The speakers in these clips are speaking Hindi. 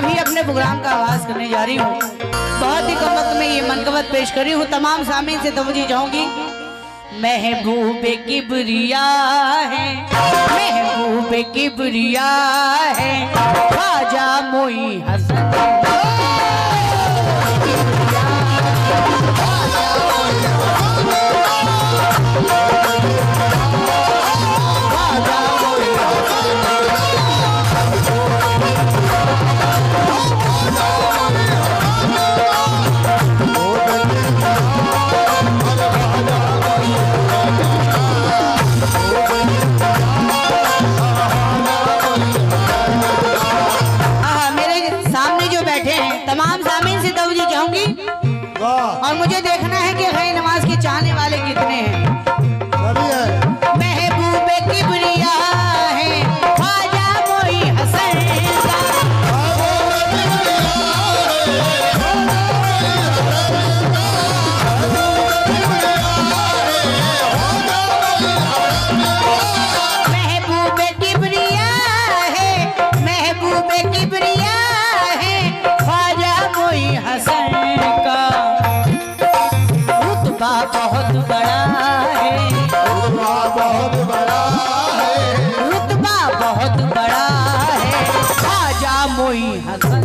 भी अपने प्रोग्राम का आगाज करने जा रही हूँ। बहुत ही कम वक्त में ये मनकबत पेश करी हूँ। तमाम सामीन से तवज्जो चाहूंगी। महबूबे किबरिया है, महबूबे किबरिया है, ख्वाजा मोई हसन। और मुझे देखना है कि गैर नमाज के चाहने वाले कितने हैं। महबूबे किबरिया है, ख्वाजा मोई हसन। महबूबे किबरिया है, महबूबे किबरिया है, ख्वाजा मोई हसन का बहुत बड़ा है, रुतबा बहुत बड़ा है, रुतबा बहुत बड़ा है, ख्वाजा मोई हसन।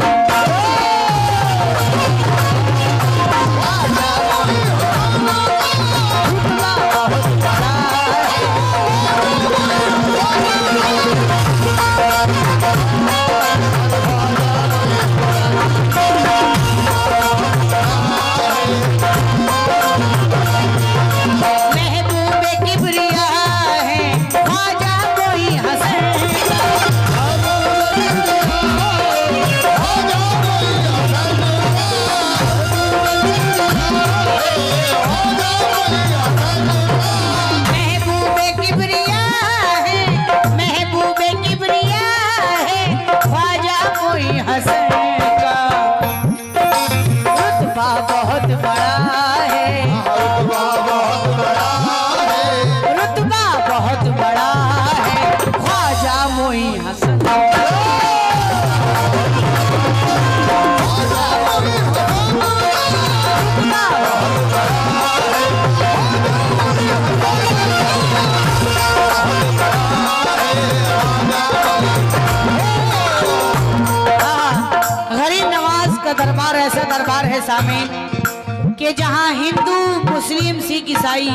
दरबार ऐसा दरबार है सामीन कि जहाँ हिंदू मुस्लिम सिख ईसाई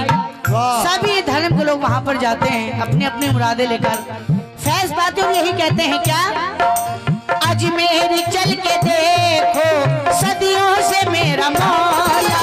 सभी धर्म के लोग वहाँ पर जाते हैं अपनी अपनी मुरादें लेकर। फैज बातें यही कहते हैं क्या, अजमेर चल के देखो सदियों से मेरा मौला।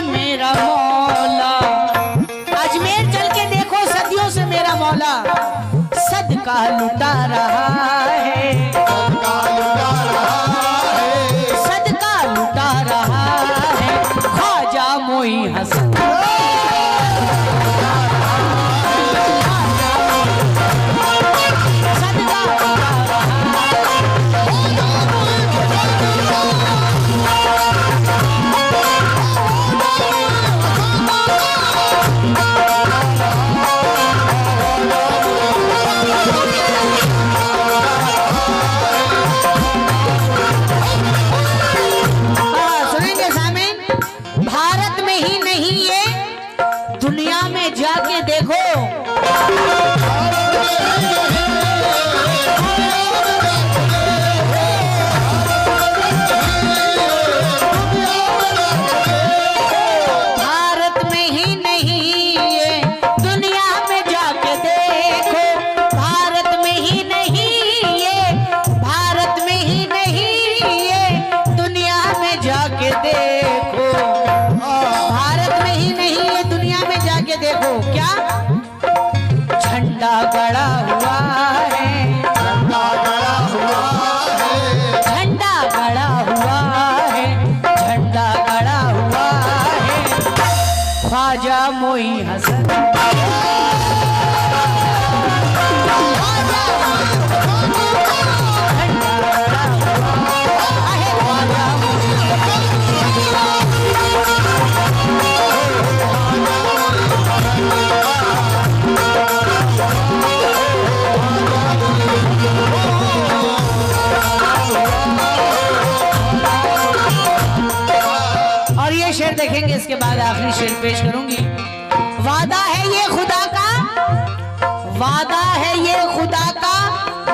मेरा मौला अजमेर चल के देखो सदियों से मेरा मौला सदका लुटा रहा है, सदका लुटा रहा है, सदका लुटा रहा है, ख्वाजा मोई हसन। जाके देखो भारत में ही नहीं ये दुनिया में जाके देखो, भारत में ही नहीं ये, भारत में ही नहीं ये दुनिया में जाके देखो, भारत में ही नहीं ये दुनिया में जाके देखो। क्या झंडा गड़ा हुआ है, झंडा गड़ा हुआ है, झंडा गड़ा हुआ है, झंडा गड़ा हुआ है, ख्वाजा मोई हसन। बाद आखिरी शेर पेश करूंगी। वादा है ये खुदा का, वादा है ये खुदा का,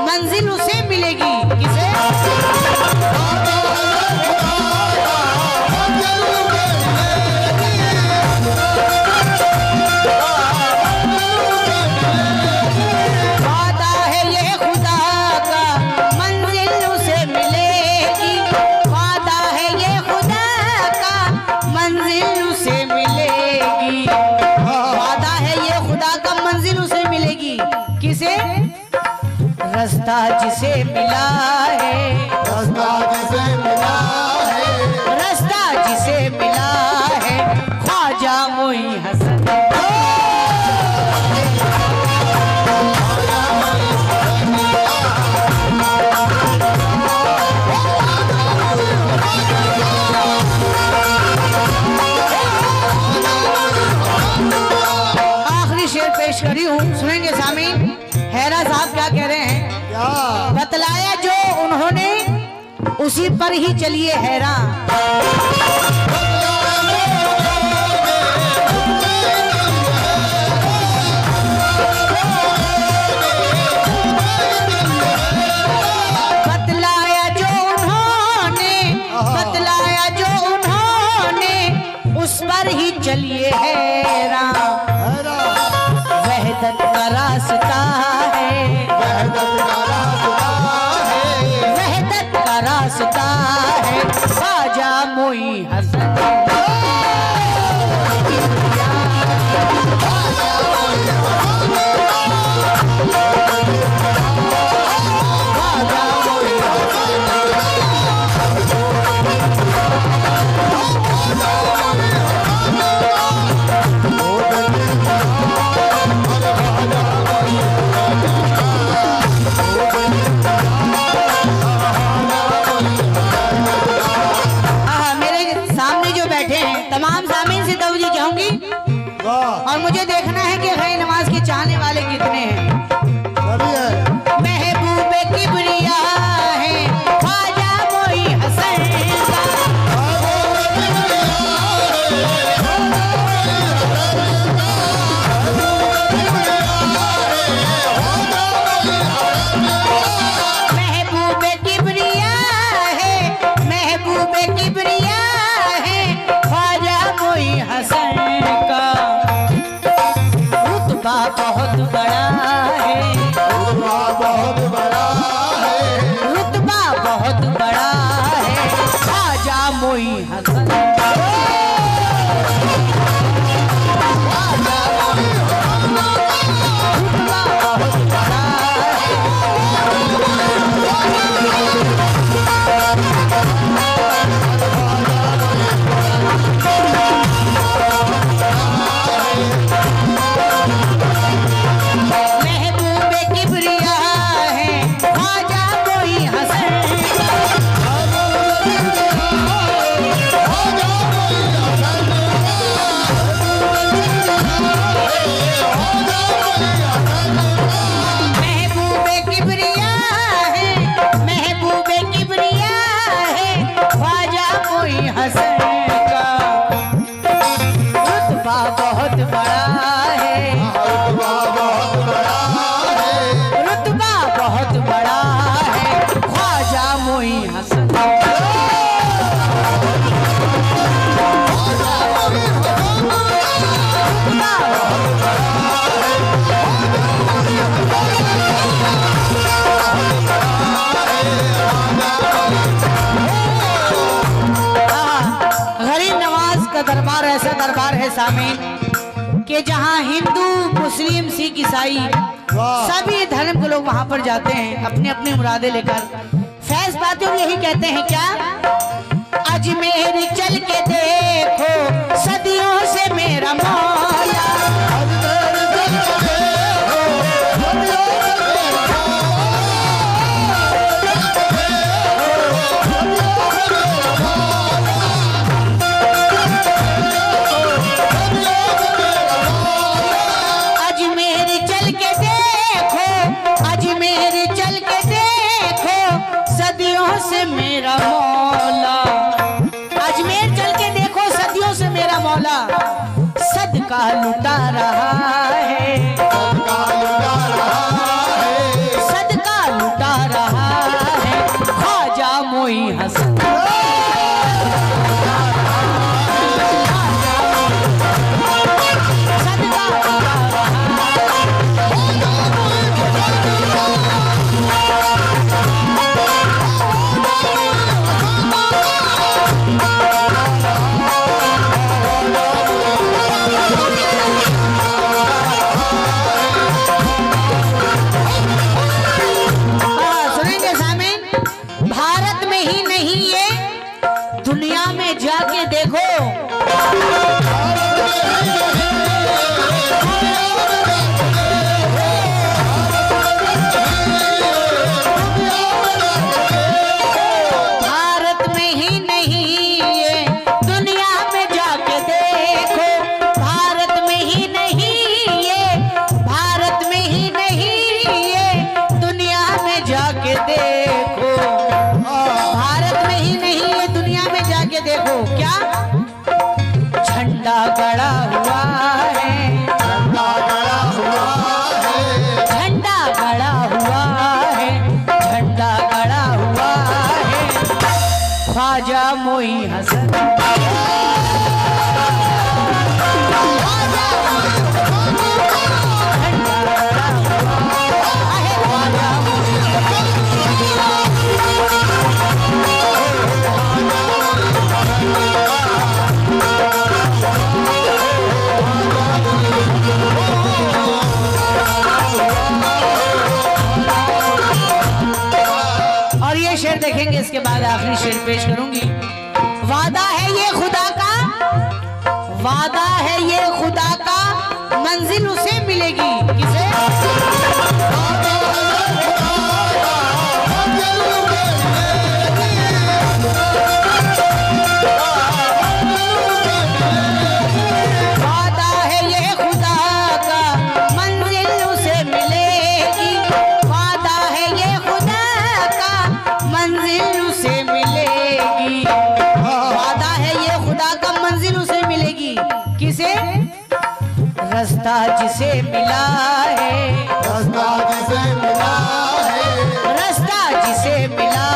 मंजिल उसे मिलेगी। किसे? रास्ता जिसे मिला है, रास्ता जिसे मिला है, रास्ता जिसे मिला है, ख्वाजा मोई हसन। आखिरी शेर पेश करी हूँ, सुनेंगे सामीन। हैरा साहब क्या कह रहे हैं? बतलाया जो उन्होंने उसी पर ही चलिए हैरान। बतलाया जो उन्होंने, बतलाया जो उन्होंने उस पर ही चलिए हैरान। वहदत का रास्ता है, वहदत का रास्ता है, ख्वाजा मोई हसन। तमाम सामीन से तवज्जो चाहूंगी और मुझे देखना है कि गैर नमाज के चाहने वाले कितने हैं। महबूबे किबरिया है ख्वाजा मोई हसन का, महबूबे किबरिया है, महबूबे किबरिया हसन का। रुतबा बहुत बड़ा है, रुतबा बहुत बड़ा है, रुतबा बहुत बड़ा है, ख्वाजा मोई हसन। दरबार ऐसा दरबार है सामीन कि जहाँ हिंदू मुस्लिम सिख ईसाई सभी धर्म के लोग वहाँ पर जाते हैं अपनी अपनी मुरादें लेकर। फैज बातें यही कहते हैं क्या? अजमेर चल के देखो सदियों से मेरा मौला, से मेरा मौला। अजमेर चल के देखो सदियों से मेरा मौला। मोई हसन। और ये शेर देखेंगे, इसके बाद आखिरी शेर पेश करूंगी। वादा है ये खुदा का, वादा है ये खुदा का, मंजिल उसे मिलेगी। किसे? वादा है ये खुदा का, मंजिल उसे मिलेगी। वादा है ये खुदा का, मंजिल उसे मिलेगी। वादा है ये खुदा का, मंजिल उसे मिलेगी। किसे? रास्ता जिसे मिला है, रास्ता जिसे मिला है, रास्ता जिसे मिला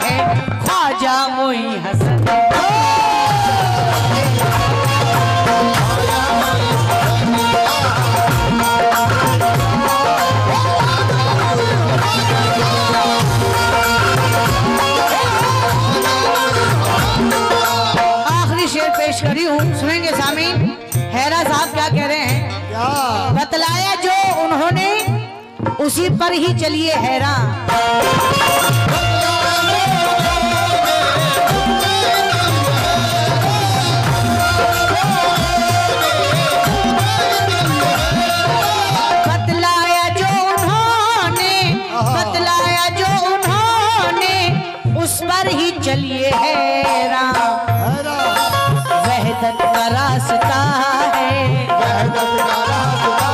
है, ख्वाजा मोई हसन। आखिरी शेर पेश करी हूँ, सुनेंगे सामीन। हैरा साहब क्या कह रहे हैं? क्या बतलाया जो उन्होंने, उसी पर ही चलिए हैरान। बतलाया जो उन्होंने, बतलाया जो उन्होंने, उस पर ही चलिए हैरान। वहदत का रास्ता है, वहदत का रास्ता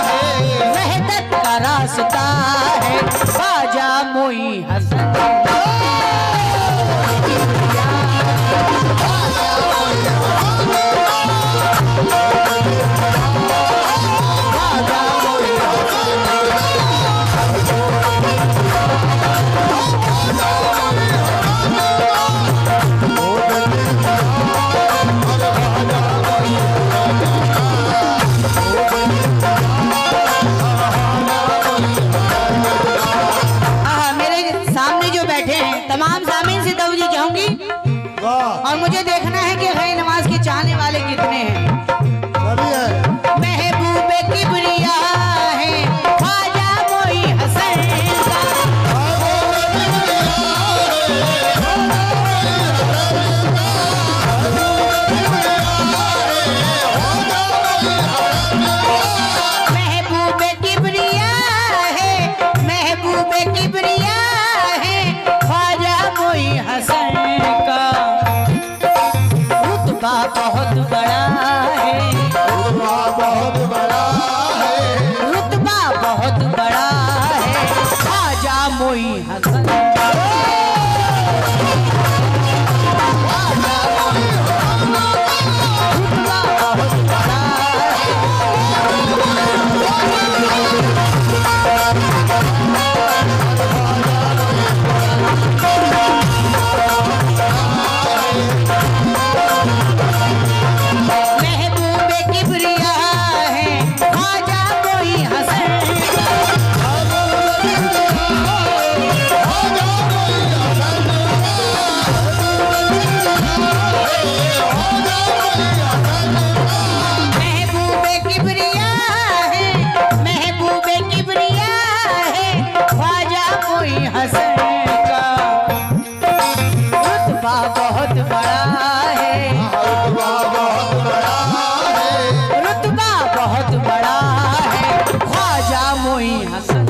है, वहदत का रास्ता है, ख्वाजा मोई हसन। तमाम सामीन से तवज्जो चाहूंगी और मुझे देखना है कि गैर नमाज के चाहने वाले कितने हैं। महबूब किबरिया है ख्वाजा मोई हसन का। महबूब किबरिया है, महबूब किबरिया हसन का। रुतबा बहुत बड़ा है, रुतबा बहुत बड़ा है, रुतबा बहुत बड़ा है, ख्वाजा मोई हसन। रुतबा बहुत बड़ा महबूब किबरिया है ख्वाजा मोई हसन। महबूब किबरिया है, महबूब किबरिया है ख्वाजा मोई हसन का। रुतबा बहुत बड़ा है, रुतबा बहुत बड़ा है, रुतबा बहुत बड़ा है, ख्वाजा मोई हसन।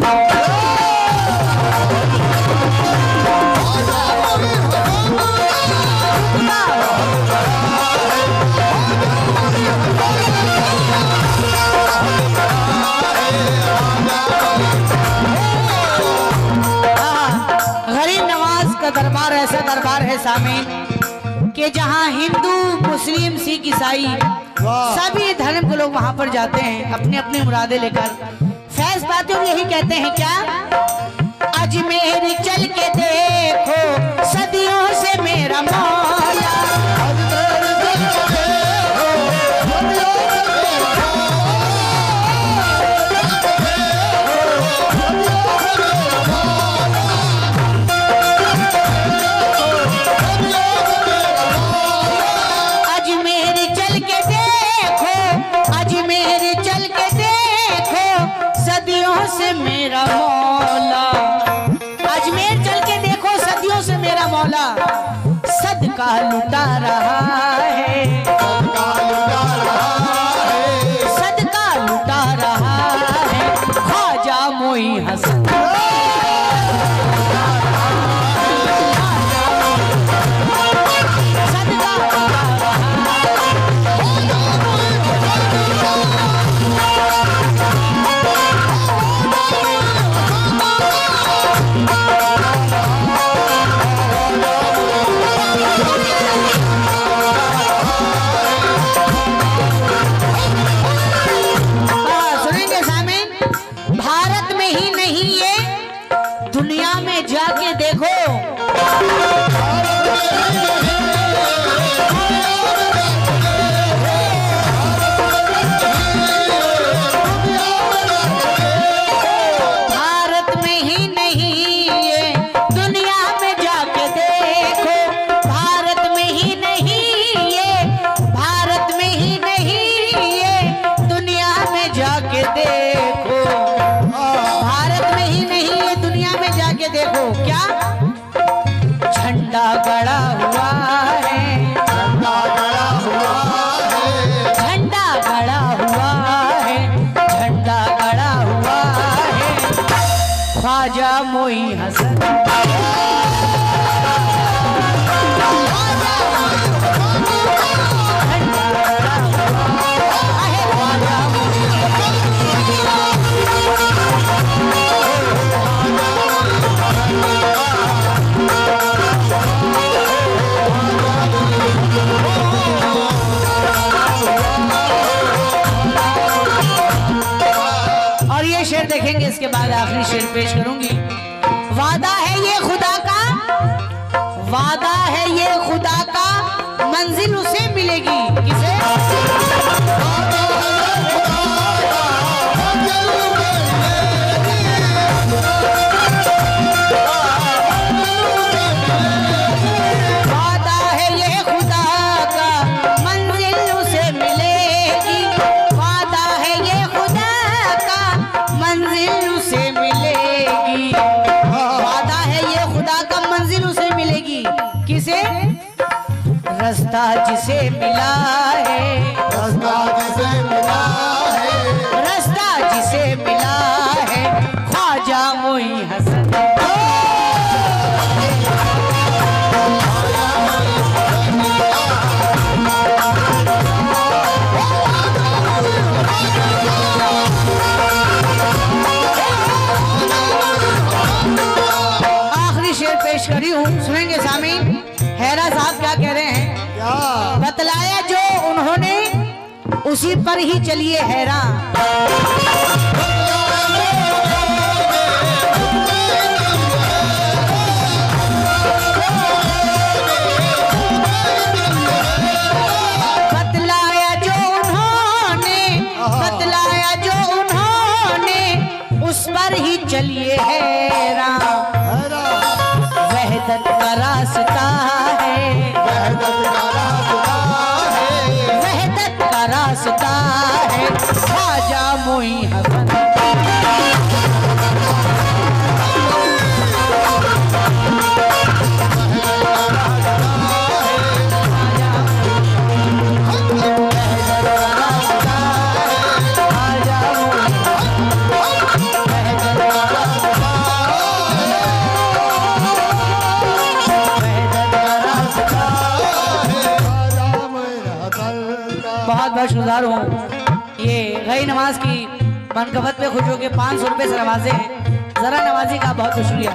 गरीब नवाज का दरबार ऐसा दरबार है सामीन कि जहाँ हिंदू मुस्लिम सिख ईसाई सभी धर्म के लोग वहां पर जाते हैं अपनी अपनी मुरादें लेकर। फैज पाते और यही कहते हैं क्या? अजमेर चल के देखो सदियों से मेरा मौला। से मेरा मौला, अजमेर चल के देखो सदियों से मेरा मौला सदका लुटा रहा है, सदका लुटा रहा है ख्वाजा मोई हसन। जाके देखो भारत में ही नहीं ये दुनिया में जाके देखो, भारत में ही नहीं ये, भारत में ही नहीं ये दुनिया में जाके देखो, भारत में ही नहीं ये दुनिया में जाके देखो। क्या झंडा गड़ा हुआ है, झंडा गड़ा हुआ है, झंडा गड़ा हुआ है, झंडा गड़ा हुआ है ख्वाजा मोई हसन। शेर देखेंगे, इसके बाद आखिरी शेर पेश करूंगी। वादा है ये खुदा का, वादा है ये खुदा का मंजिल उसे मिलेगी। किसे? वादा है ये खुदा का मंजिल उसे मिलेगी, वादा है ये खुदा का मंजिल उसे मिलेगी, वादा है ये खुदा का मंजिल उसे मिलेगी। किसे? रास्ता जिसे मिला है, रास्ता जिसे मिला है, रास्ता जिसे मिला है ख्वाजा मोई हसन। पेश करी हूँ, सुनेंगे सामीन। हैरा साहब क्या कह रहे हैं? क्या बतलाया जो उन्होंने उसी पर ही चलिए हैरा, बतलाया जो उन्होंने, बतलाया जो उन्होंने उस पर ही चलिए हैरा। वहदत का रास्ता है, वहदत का रास्ता है, वहदत का रास्ता है ख्वाजा मोई हसन। बहुत बहुत शुक्रिया हूँ। ये गई नमाज की मनकबत पे खुश होकर 500 रुपए से नवाजे हैं, जरा नवाजी का बहुत बहुत शुक्रिया।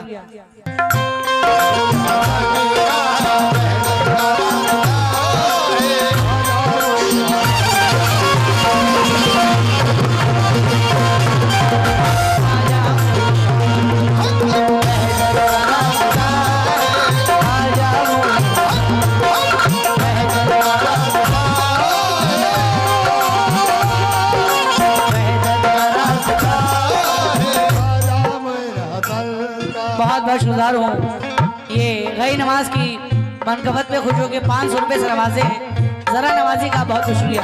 बहुत बहुत शुक्रिया हूँ। ये गई नमाज की मनकबत पे खुश होकर 500 रुपए से नवाजे हैं, जरा नवाजी का बहुत बहुत शुक्रिया।